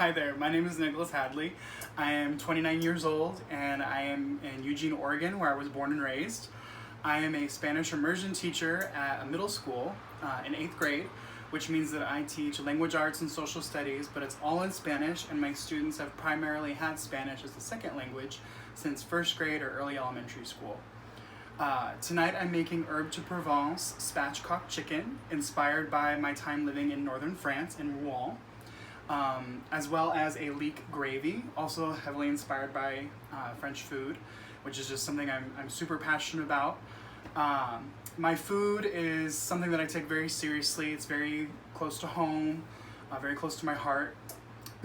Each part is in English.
Hi there, my name is Nicholas Hadley. I am 29 years old and I am in Eugene, Oregon, where I was born and raised. I am a Spanish immersion teacher at a middle school in 8th grade, which means that I teach language arts and social studies, but it's all in Spanish, and my students have primarily had Spanish as a second language since 1st grade or early elementary school. Tonight I'm making herbe de Provence spatchcock chicken, inspired by my time living in northern France in Rouen, as well as a leek gravy, also heavily inspired by French food, which is just something I'm super passionate about. My food is something that I take very seriously. It's very close to home, very close to my heart,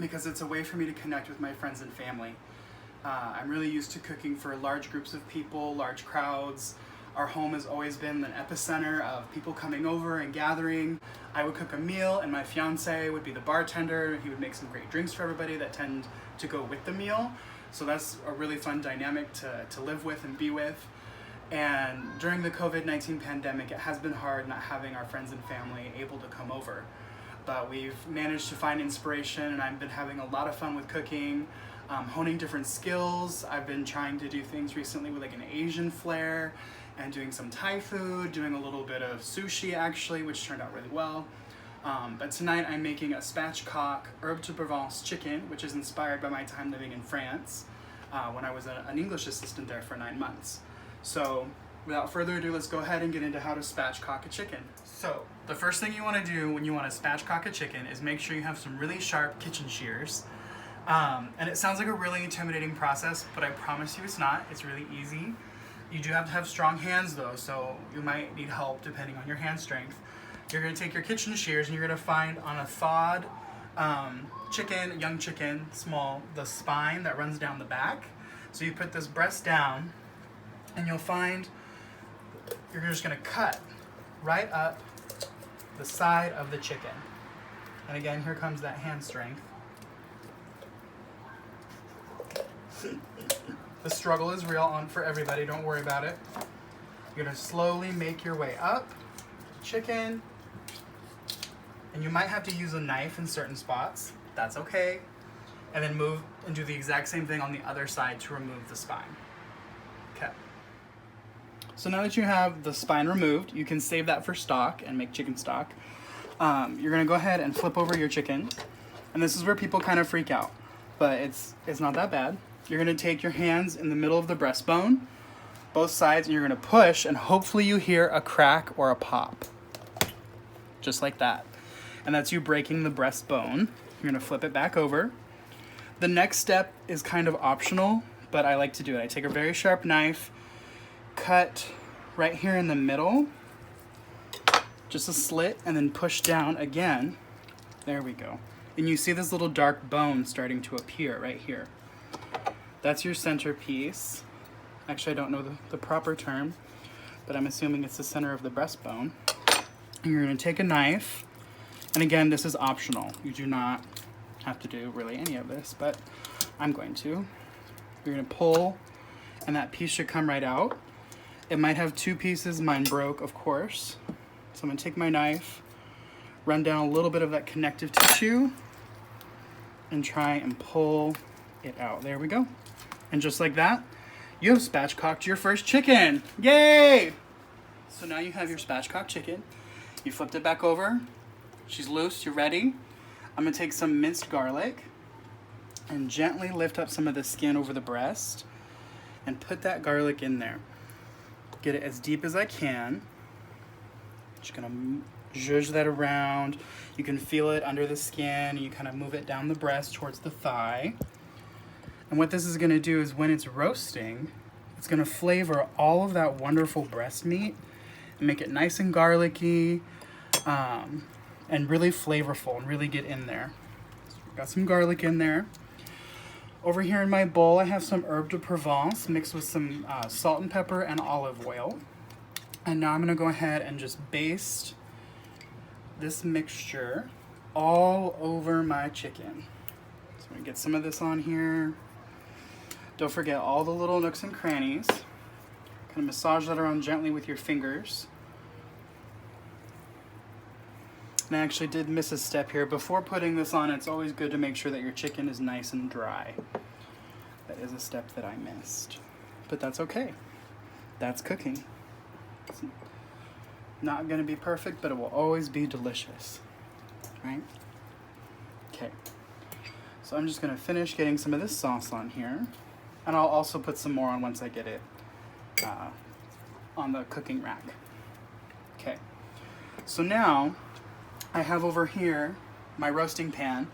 because it's a way for me to connect with my friends and family. I'm really used to cooking for large groups of people, large crowds. Our home has always been an epicenter of people coming over and gathering. I would cook a meal and my fiance would be the bartender. He would make some great drinks for everybody that tend to go with the meal. So that's a really fun dynamic to live with and be with. And during the COVID-19 pandemic, it has been hard not having our friends and family able to come over. But we've managed to find inspiration, and I've been having a lot of fun with cooking, honing different skills. I've been trying to do things recently with like an Asian flair and doing some Thai food, doing a little bit of sushi actually, which turned out really well. But tonight I'm making a spatchcock herbe de Provence chicken, which is inspired by my time living in France when I was an English assistant there for 9 months. So without further ado, let's go ahead and get into how to spatchcock a chicken. So the first thing you want to do when you want to spatchcock a chicken is make sure you have some really sharp kitchen shears. And it sounds like a really intimidating process, but I promise you it's not. It's really easy. You do have to have strong hands though, so you might need help depending on your hand strength. You're going to take your kitchen shears and you're going to find on a thawed chicken, young chicken, small, the spine that runs down the back. So you put this breast down and you'll find you're just going to cut right up the side of the chicken. And again, here comes that hand strength. The struggle is real for everybody, don't worry about it. You're gonna slowly make your way up the chicken, and you might have to use a knife in certain spots, that's okay. And then move and do the exact same thing on the other side to remove the spine. Okay. So now that you have the spine removed, you can save that for stock and make chicken stock. You're gonna go ahead and flip over your chicken, and this is where people kind of freak out, but it's not that bad. You're going to take your hands in the middle of the breastbone, both sides, and you're going to push, and hopefully you hear a crack or a pop. Just like that. And that's you breaking the breastbone. You're going to flip it back over. The next step is kind of optional, but I like to do it. I take a very sharp knife, cut right here in the middle, just a slit, and then push down again. There we go. And you see this little dark bone starting to appear right here. That's your centerpiece. Actually, I don't know the proper term, but I'm assuming it's the center of the breastbone. And you're going to take a knife, and again, this is optional. You do not have to do really any of this, but I'm going to. You're going to pull, and that piece should come right out. It might have two pieces. Mine broke, of course. So I'm going to take my knife, run down a little bit of that connective tissue, and try and pull it out. There we go. And just like that, you have spatchcocked your first chicken. Yay! So now you have your spatchcocked chicken. You flipped it back over. She's loose. You're ready. I'm going to take some minced garlic and gently lift up some of the skin over the breast and put that garlic in there. Get it as deep as I can. Just going to zhuzh that around. You can feel it under the skin. You kind of move it down the breast towards the thigh. And what this is going to do is when it's roasting, it's going to flavor all of that wonderful breast meat and make it nice and garlicky and really flavorful and really get in there. So we've got some garlic in there. Over here in my bowl, I have some herbe de Provence mixed with some salt and pepper and olive oil. And now I'm going to go ahead and just baste this mixture all over my chicken. So I'm going to get some of this on here. Don't forget all the little nooks and crannies. Kind of massage that around gently with your fingers. And I actually did miss a step here. Before putting this on, it's always good to make sure that your chicken is nice and dry. That is a step that I missed. But that's okay. That's cooking. It's not gonna be perfect, but it will always be delicious, right? Okay. So I'm just gonna finish getting some of this sauce on here. And I'll also put some more on once I get it on the cooking rack. Okay. So now, I have over here my roasting pan,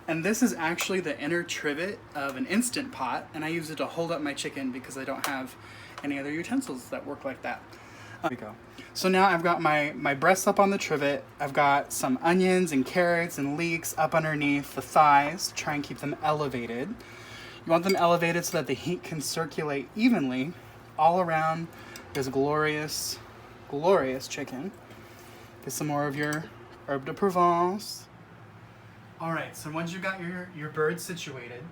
and this is actually the inner trivet of an Instant Pot, and I use it to hold up my chicken because I don't have any other utensils that work like that. There we go. So now I've got my breasts up on the trivet. I've got some onions and carrots and leeks up underneath the thighs to try and keep them elevated. You want them elevated so that the heat can circulate evenly all around this glorious, glorious chicken. Get some more of your herb de Provence. All right, so once you've got your bird situated,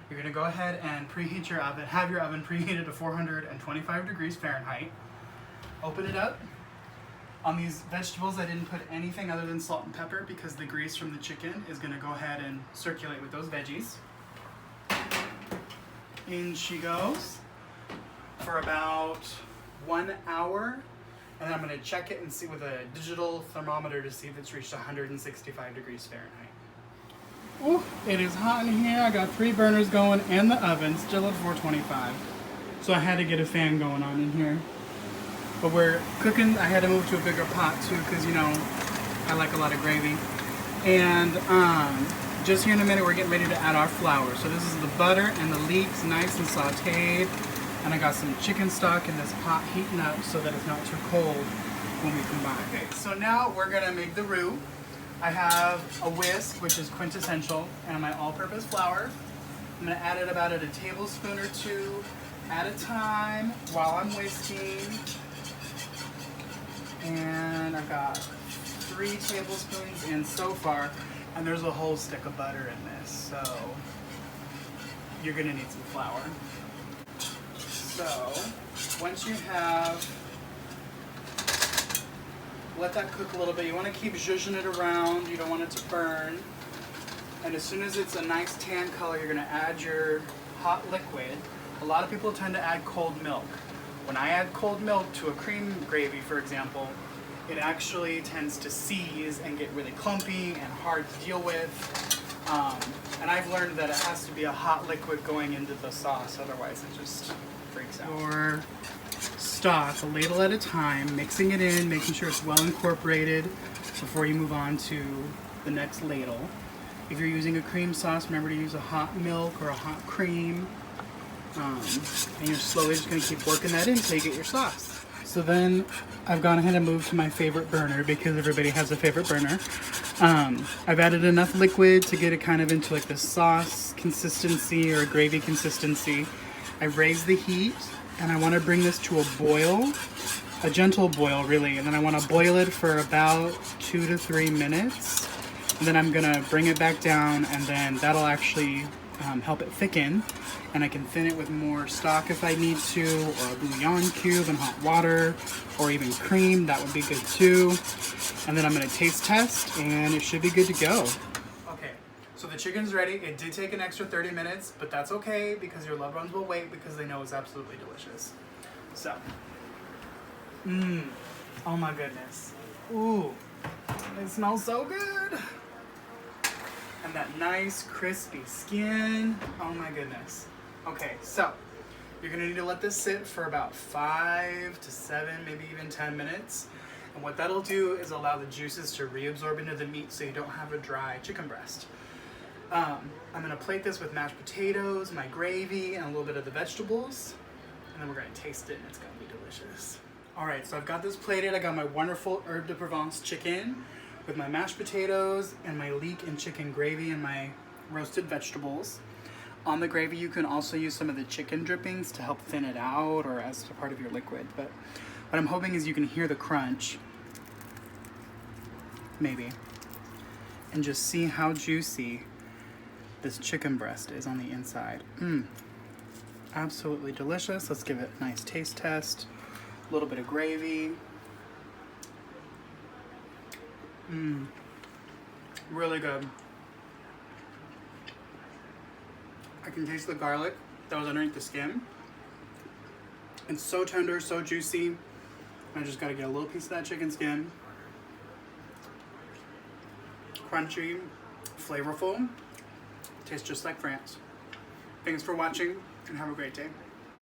you're gonna go ahead and preheat your oven, have your oven preheated to 425 degrees Fahrenheit. Open it up. On these vegetables, I didn't put anything other than salt and pepper because the grease from the chicken is gonna go ahead and circulate with those veggies. In she goes for about 1 hour. And then I'm going to check it and see with a digital thermometer to see if it's reached 165 degrees Fahrenheit. Ooh, it is hot in here. I got 3 burners going and the oven still at 425. So I had to get a fan going on in here. But we're cooking. I had to move to a bigger pot too because, you know, I like a lot of gravy. And just here in a minute, we're getting ready to add our flour. So this is the butter and the leeks, nice and sauteed. And I got some chicken stock in this pot heating up so that it's not too cold when we combine. Okay, so now we're gonna make the roux. I have a whisk, which is quintessential, and my all-purpose flour. I'm gonna add it about at a tablespoon or 2 at a time while I'm whisking. And I've got 3 tablespoons in so far, and there's a whole stick of butter in this, so you're gonna need some flour. So, once you have, let that cook a little bit. You want to keep zhuzhing it around. You don't want it to burn. And as soon as it's a nice tan color, you're going to add your hot liquid. A lot of people tend to add cold milk. When I add cold milk to a cream gravy, for example, it actually tends to seize and get really clumpy and hard to deal with. And I've learned that it has to be a hot liquid going into the sauce, otherwise it just freaks out. Your stock, a ladle at a time, mixing it in, making sure it's well incorporated before you move on to the next ladle. If you're using a cream sauce, remember to use a hot milk or a hot cream. And you're slowly just going to keep working that in until you get your sauce. So then I've gone ahead and moved to my favorite burner because everybody has a favorite burner. I've added enough liquid to get it kind of into like the sauce consistency or gravy consistency. I've raised the heat and I want to bring this to a boil, a gentle boil really, and then I want to boil it for about 2 to 3 minutes. And then I'm going to bring it back down, and then that'll actually help it thicken. And I can thin it with more stock if I need to, or a bouillon cube and hot water, or even cream, that would be good too. And then I'm gonna taste test, and it should be good to go. Okay, so the chicken's ready. It did take an extra 30 minutes, but that's okay because your loved ones will wait because they know it's absolutely delicious. So, oh my goodness. Ooh, it smells so good. And that nice crispy skin, oh my goodness. Okay, so you're gonna need to let this sit for about 5 to 7, maybe even 10 minutes. And what that'll do is allow the juices to reabsorb into the meat so you don't have a dry chicken breast. I'm gonna plate this with mashed potatoes, my gravy, and a little bit of the vegetables. And then we're gonna taste it and it's gonna be delicious. All right, so I've got this plated. I got my wonderful herb de Provence chicken with my mashed potatoes and my leek and chicken gravy and my roasted vegetables. On the gravy, you can also use some of the chicken drippings to help thin it out or as a part of your liquid. But what I'm hoping is you can hear the crunch, maybe, and just see how juicy this chicken breast is on the inside. Absolutely delicious. Let's give it a nice taste test. A little bit of gravy. Really good. I can taste the garlic that was underneath the skin. It's so tender, so juicy. I just gotta get a little piece of that chicken skin. Crunchy, flavorful. Tastes just like France. Thanks for watching and have a great day.